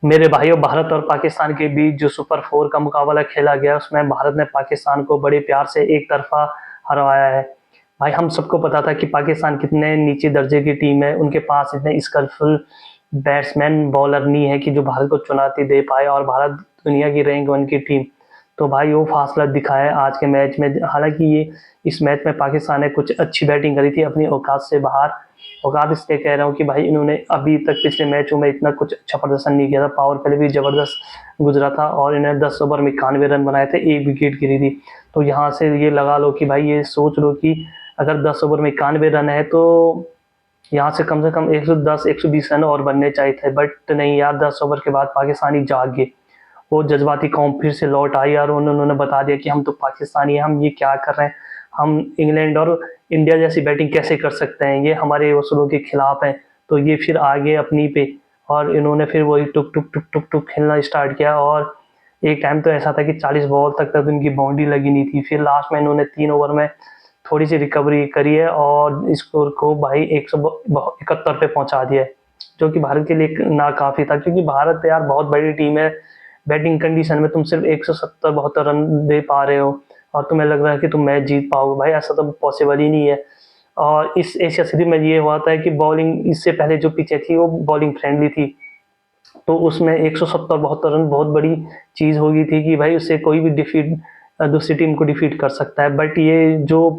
मेरे भाइयों, भारत और पाकिस्तान के बीच जो सुपर 4 का मुकाबला खेला गया, उसमें भारत ने पाकिस्तान को बड़े प्यार से एक तरफा हरवाया है। भाई, हम सबको पता था कि पाकिस्तान कितने नीचे दर्जे की टीम है, उनके पास इतने स्किलफुल बैट्समैन बॉलर नहीं है कि जो भारत को चुनौती दे पाए, और भारत दुनिया की रैंक 1 की टीम। तो भाई वो फासला दिखा है आज के मैच में। हालांकि ये इस मैच में पाकिस्तान ने कुछ अच्छी बैटिंग करी थी, अपनी औकात से बाहर। औकात इसलिए कह रहा हूँ कि भाई इन्होंने अभी तक पिछले मैचों में इतना कुछ अच्छा प्रदर्शन नहीं किया था। पावर प्ले भी जबरदस्त गुजरा था और इन्हें 10 ओवर में 91 रन बनाए थे, एक विकेट गिरी थी। तो यहाँ से ये लगा लो कि भाई, ये सोच लो कि अगर 10 ओवर में 91 रन है तो यहाँ से कम 110 120 रन और बनने चाहिए थे। बट नहीं यार, 10 ओवर के बाद पाकिस्तानी जाग गए। वो जज्बाती कौम फिर से लौट आई और उन्होंने बता दिया कि हम तो पाकिस्तानी हैं, हम ये क्या कर रहे हैं, हम इंग्लैंड और इंडिया जैसी बैटिंग कैसे कर सकते हैं, ये हमारे उसूलों के खिलाफ है। तो ये फिर आगे अपनी पे, और इन्होंने फिर वही टुक टुक टुक टुक टुक खेलना स्टार्ट किया। और एक टाइम तो ऐसा था कि 40 बॉल तक इनकी बाउंड्री लगी नहीं थी। फिर लास्ट में इन्होंने 3 ओवर में थोड़ी सी रिकवरी करी है और स्कोर को भाई 171 पे पहुंचा दिया है, जो कि भारत के लिए नाकाफी था, क्योंकि भारत यार बहुत बड़ी टीम है। बैटिंग कंडीशन में तुम सिर्फ 170-72 रन दे पा रहे हो और तुम्हें लग रहा है कि तुम मैच जीत पाओगे। भाई ऐसा तो पॉसिबल ही नहीं है। और इस एशिया सीरीज में ये हुआ था कि बॉलिंग इससे पहले जो पिचें थी वो बॉलिंग फ्रेंडली थी, तो उसमें 170-72 रन बहुत बड़ी चीज़ हो गई थी कि भाई उससे कोई भी डिफीट दूसरी टीम को डिफीट कर सकता है। बट ये जो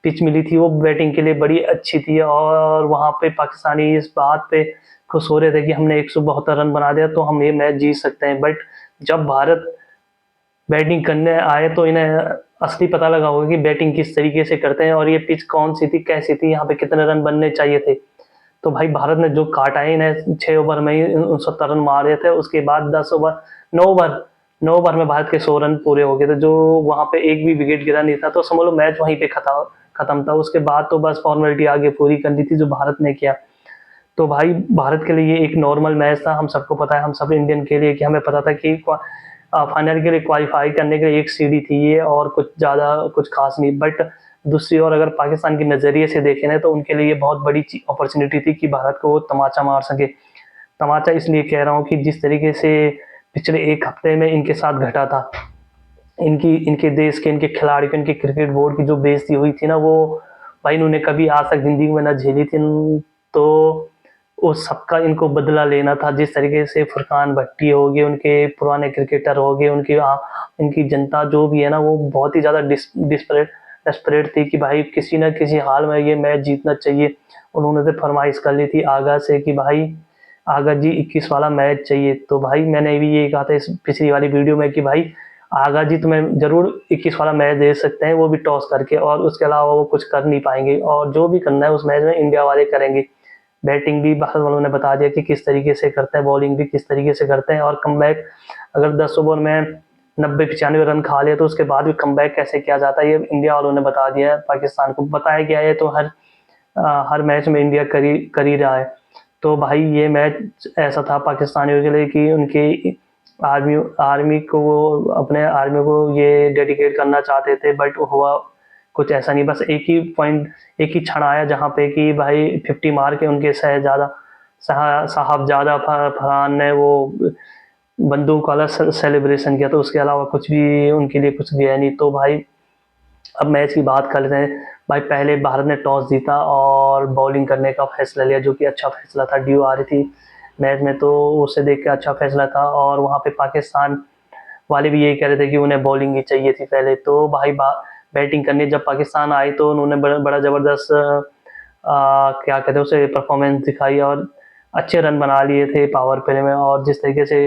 पिच मिली थी वो बैटिंग के लिए बड़ी अच्छी थी, और वहाँ पे पाकिस्तानी इस बात पे खुश हो रहे थे कि हमने 172 रन बना दिया तो हम ये मैच जीत सकते हैं। बट जब भारत बैटिंग करने आए तो इन्हें असली पता लगा होगा कि बैटिंग किस तरीके से करते हैं और ये पिच कौन सी थी, कैसी थी, यहाँ पे कितने रन बनने चाहिए थे। तो भाई भारत ने जो काटा है, इन्हें 6 ओवर में ही 69 रन मारे थे। उसके बाद 10 ओवर, 9 ओवर, 9 ओवर में भारत के 100 रन पूरे हो गए थे, जो वहां पे एक भी विकेट गिरा नहीं था। तो समझ लो मैच वहीं पे खत्म था। उसके बाद तो बस फॉर्मेलिटी आगे पूरी करनी थी जो भारत ने किया। तो भाई भारत के लिए ये एक नॉर्मल मैच था। हम सबको पता है, हम सब इंडियन के लिए, कि हमें पता था कि फाइनल के लिए क्वालिफाई करने के लिए एक सीढ़ी थी ये, और कुछ ज़्यादा कुछ खास नहीं। बट दूसरी ओर अगर पाकिस्तान के नज़रिए से देखें ना, तो उनके लिए ये बहुत बड़ी अपॉर्चुनिटी थी कि भारत को वो तमाचा मार सके। तमाचा इसलिए कह रहा हूँ कि जिस तरीके से पिछले एक हफ्ते में इनके साथ घटा था, इनकी इनके देश के, इनके खिलाड़ी की, इनके क्रिकेट बोर्ड की जो बेइज्जती हुई थी ना, वो भाई इन्होंने कभी आज तक जिंदगी में ना झेली थी। तो उस सबका इनको बदला लेना था। जिस तरीके से फुरकान भट्टी हो गए, उनके पुराने क्रिकेटर हो गए, इनकी जनता जो भी है ना, वो बहुत ही ज़्यादा डेस्परेट थी कि भाई किसी न किसी हाल में ये मैच जीतना चाहिए। उन्होंने तो फरमाइश कर ली थी आगा से कि भाई आगा जी 21 वाला मैच चाहिए। तो भाई मैंने भी ये कहा था इस पिछली वाली वीडियो में कि भाई आगा जी तुम्हें जरूर 21 वाला मैच दे सकते हैं, वो भी टॉस करके, और उसके अलावा वो कुछ कर नहीं पाएंगे, और जो भी करना है उस मैच में इंडिया वाले करेंगे। बैटिंग भी भारत वालों ने बता दिया कि किस तरीके से करते हैं, बॉलिंग भी किस तरीके से करते हैं, और कमबैक अगर 10 ओवर में 90-95 रन खा लिया तो उसके बाद भी कमबैक कैसे किया जाता है, ये इंडिया वालों ने बता दिया है। पाकिस्तान को बताया गया है, तो हर मैच में इंडिया कर ही रहा है। तो भाई ये मैच ऐसा था पाकिस्तानियों के लिए कि उनकी आर्मी आर्मी को वो अपने आर्मी को ये डेडिकेट करना चाहते थे, बट हुआ कुछ ऐसा नहीं। बस एक ही क्षण आया जहाँ पे कि भाई 50 मार के उनके साहबजादा फरहान ने वो बंदूक वाला सेलिब्रेशन किया, तो उसके अलावा कुछ भी उनके लिए कुछ गया नहीं। तो भाई अब मैच की बात कर लेते हैं। भाई पहले भारत ने टॉस जीता और बॉलिंग करने का फैसला लिया, जो कि अच्छा फैसला था। ड्यू आ रही थी मैच में, तो उसे देख के अच्छा फैसला था। और वहाँ पे पाकिस्तान वाले भी यही कह रहे थे कि उन्हें बॉलिंग ही चाहिए थी पहले। तो भाई बैटिंग करने जब पाकिस्तान आई तो उन्होंने बड़ा ज़बरदस्त क्या कहते हैं उसे परफॉर्मेंस दिखाई, और अच्छे रन बना लिए थे पावर प्ले में। और जिस तरीके से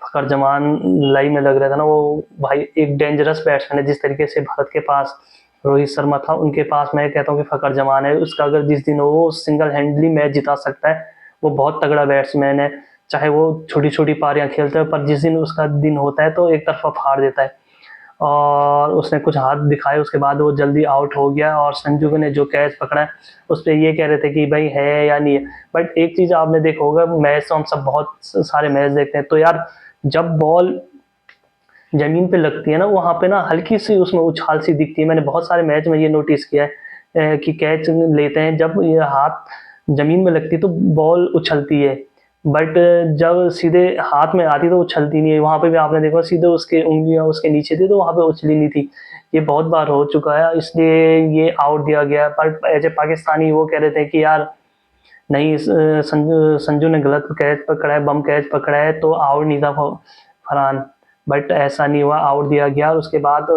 फ़खर जमान लाइन में लग रहा था ना, वो भाई एक डेंजरस बैट्समैन है। जिस तरीके से भारत के पास रोहित शर्मा था, उनके पास मैं कहता हूँ कि फ़खर जमान है। उसका अगर जिस दिन वो सिंगल हैंडली मैच जिता सकता है, वो बहुत तगड़ा बैट्समैन है। चाहे वो छोटी छोटी पारियां खेलते हैं, पर जिस दिन उसका दिन होता है तो एक तरफा फाड़ देता है। और उसने कुछ हाथ दिखाए, उसके बाद वो जल्दी आउट हो गया। और संजू ने जो कैच पकड़ा है, उस पर ये कह रहे थे कि भाई है या नहीं है। बट एक चीज़ आपने देखा होगा, मैच तो हम सब बहुत सारे मैच देखते हैं, तो यार जब बॉल जमीन पे लगती है ना, वहाँ पे ना हल्की सी उसमें उछाल सी दिखती है। मैंने बहुत सारे मैच में ये नोटिस किया है कि कैच लेते हैं, जब ये हाथ जमीन में लगती है तो बॉल उछलती है। बट जब सीधे हाथ में आती तो उछलती नहीं है। वहाँ पे भी आपने देखा सीधे उसके उँगलियाँ उसके नीचे थी तो वहाँ पे उछली नहीं थी। ये बहुत बार हो चुका है इसलिए ये आउट दिया गया। पर एज ए पाकिस्तानी वो कह रहे थे कि यार नहीं, संजू संजू ने गलत कैच पकड़ा है, बम कैच पकड़ा है तो आउट नहीं था फरहान। बट ऐसा नहीं हुआ, आउट दिया गया। और उसके बाद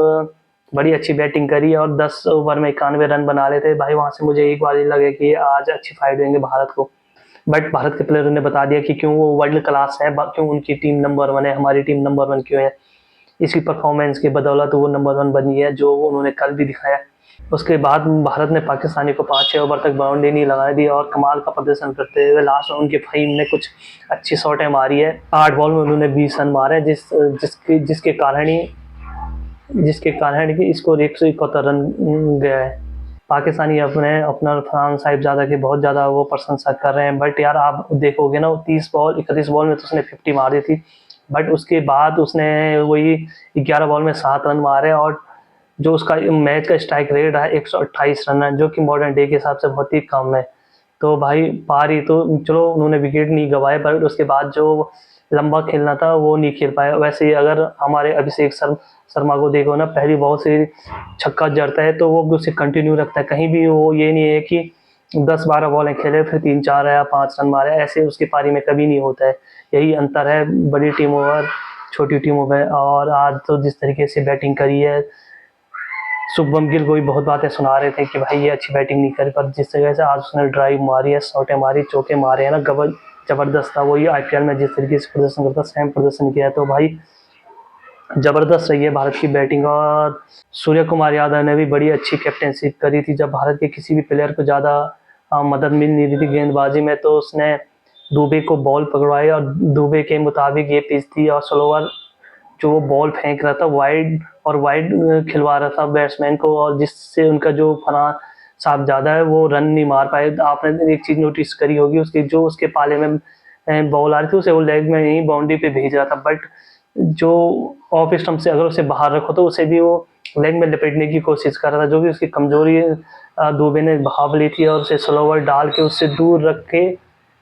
बड़ी अच्छी बैटिंग करी और 10 ओवर में 91 रन बना लेते भाई। वहाँ से मुझे एक बार ही लगे कि आज अच्छी फाइट देंगे भारत को। बट भारत के प्लेयरों ने बता दिया कि क्यों वो वर्ल्ड क्लास है, क्यों उनकी टीम नंबर 1 है, हमारी टीम नंबर 1 क्यों है। इसी परफॉर्मेंस की बदौलत वो नंबर 1 बनी है, जो उन्होंने कल भी दिखाया। उसके बाद भारत ने पाकिस्तानी को 5-6 ओवर तक बाउंड्री नहीं लगाई दी और कमाल का प्रदर्शन करते हुए लास्ट में उनके फहीम ने कुछ अच्छी शॉटें मारी है। 8 बॉल में उन्होंने 20 रन मारे, जिसके कारण ही स्कोर 171 रन गया है। पाकिस्तानी अपने ओपनर फरहान साहिबजादा की बहुत ज़्यादा वो प्रशंसा कर रहे हैं। बट यार आप देखोगे ना, 31 बॉल में तो उसने 50 मार दी थी। बट उसके बाद उसने वही 11 बॉल में 7 रन मारे और जो उसका मैच का स्ट्राइक रेट है 128 रन है, जो कि मॉडर्न डे के हिसाब से बहुत ही कम है। तो भाई पारी तो चलो उन्होंने विकेट नहीं गंवाए, पर उसके बाद जो लंबा खेलना था वो नहीं खेल पाए। वैसे ही अगर हमारे अभिषेक शर्मा को देखो ना, पहली बॉल से छक्का जड़ता है तो वो उसे कंटिन्यू रखता है। कहीं भी वो ये नहीं है कि 10-12 बॉलें खेले फिर 3-4 या 5 रन मारे, ऐसे उसकी पारी में कभी नहीं होता है। यही अंतर है बड़ी टीमों और छोटी टीमों में। और आज तो जिस तरीके से बैटिंग करी है, शुभमन गिल को भी बहुत बातें सुना रहे थे कि भाई ये अच्छी बैटिंग नहीं करी, पर जिस तरह से आज उसने ड्राइव मारी है, शॉटें मारी, चौके मारे हैं ना, जबरदस्त था। वही आईपीएल में जिस तरीके से प्रदर्शन करता सेम प्रदर्शन किया है। तो भाई जबरदस्त रही है भारत की बैटिंग। और सूर्य कुमार यादव ने भी बड़ी अच्छी कैप्टनशिप करी थी। जब भारत के किसी भी प्लेयर को ज़्यादा मदद मिल नहीं रही थी गेंदबाजी में, तो उसने दुबे को बॉल पकड़वाई और दुबे के मुताबिक ये पिच थी और स्लोवर जो वो बॉल फेंक रहा था वाइड खिलवा रहा था बैट्समैन को, और जिससे उनका जो फरहान साहबजादा है वो रन नहीं मार पाए। आपने एक चीज़ नोटिस करी होगी, उसके जो उसके पाले में बॉल आ रही थी उसे वो लेग में ही बाउंड्री पे भेज रहा था। बट जो ऑफ स्टंप से अगर उसे बाहर रखो तो उसे भी वो लेग में लपेटने की कोशिश कर रहा था, जो कि उसकी कमजोरी दुबे ने भाप ली थी और उसे स्लोवर डाल के उससे दूर रख के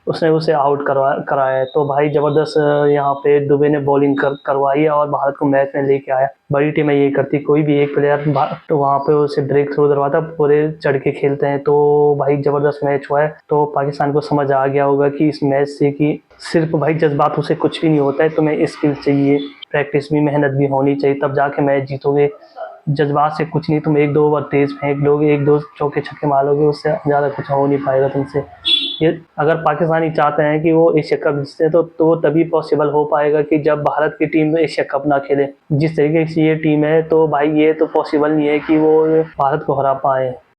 उसने उसे आउट कराया है। तो भाई जबरदस्त यहाँ पे दुबे ने बॉलिंग करवाई है और भारत को मैच में लेके आया। बड़ी टीमें यही करती, कोई भी एक प्लेयर तो वहाँ पे उसे ब्रेक थ्रू करवाता, पूरे चढ़ के खेलते हैं। तो भाई जबरदस्त मैच हुआ है। तो पाकिस्तान को समझ आ गया होगा कि इस मैच से कि सिर्फ भाई जज्बातों से कुछ भी नहीं होता है, तुम्हें स्किल चाहिए, प्रैक्टिस भी, मेहनत भी होनी चाहिए, तब जाके मैच जीतोगे। जज्बात से कुछ नहीं, तुम 1-2 ओवर तेज फेंक लोगे, 1-2 चौके छक्के मारोगे, उससे ज़्यादा कुछ हो नहीं पाएगा तुमसे। ये अगर पाकिस्तानी चाहते हैं कि वो एशिया कप जीते तो वो तभी पॉसिबल हो पाएगा कि जब भारत की टीम एशिया कप ना खेले। जिस तरीके से ये टीम है तो भाई ये तो पॉसिबल नहीं है कि वो भारत को हरा पाए।